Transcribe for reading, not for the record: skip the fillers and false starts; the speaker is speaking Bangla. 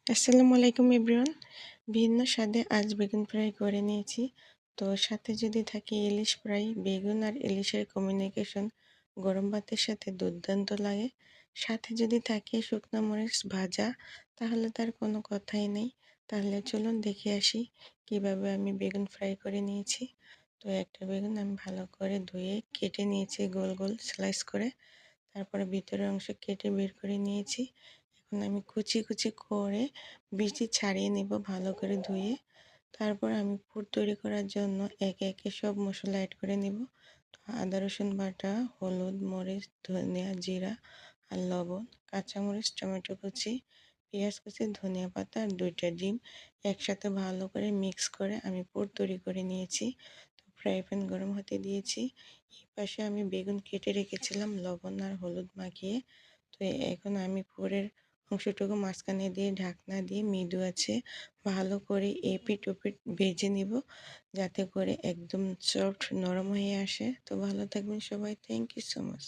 আসসালামু আলাইকুম এভরিওয়ান। ভিন্ন স্বাদে আজ বেগুন ফ্রাই করে নিয়েছি। তো সাথে যদি থাকে ইলিশ ফ্রাই, বেগুন আর ইলিশের কম্বিনেশন গরম ভাতের সাথে দুর্দান্ত লাগে। সাথে যদি থাকে শুকনো মরিচ ভাজা, তাহলে তার কোনো কথাই নেই। তাহলে চলুন দেখে আসি কিভাবে আমি বেগুন ফ্রাই করে নিয়েছি। তো একটা বেগুন আমি ভালো করে ধুয়ে কেটে নিয়েছি গোল গোল স্লাইস করে। তারপরে ভিতরের অংশ কেটে বের করে নিয়েছি। এখন আমি কুচি কুচি করে বীজটি ছাড়িয়ে নেব ভালো করে ধুয়ে। তারপর আমি পুর তৈরি করার জন্য একে একে সব মশলা অ্যাড করে নেব। তো আদা রসুন বাটা, হলুদ, মরিচ, ধনিয়া, জিরা আর লবণ, কাঁচামরিচ, টমেটো কুচি, পেঁয়াজ কুচি, ধনিয়া পাতা আর 2টা ডিম একসাথে ভালো করে মিক্স করে আমি পুর তৈরি করে নিয়েছি। তো ফ্রাই প্যান গরম হতে দিয়েছি। এই পাশে আমি বেগুন কেটে রেখেছিলাম লবণ আর হলুদ মাখিয়ে। তো এখন আমি পুরের অংশটুকু মাঝখানে দিয়ে ঢাকনা দিয়ে মৃদু আছে ভালো করে এপিট ওপিট ভেজে নিব, যাতে করে একদম সফট নরম হয়ে আসে। তো ভালো থাকবেন সবাই। Thank you so much.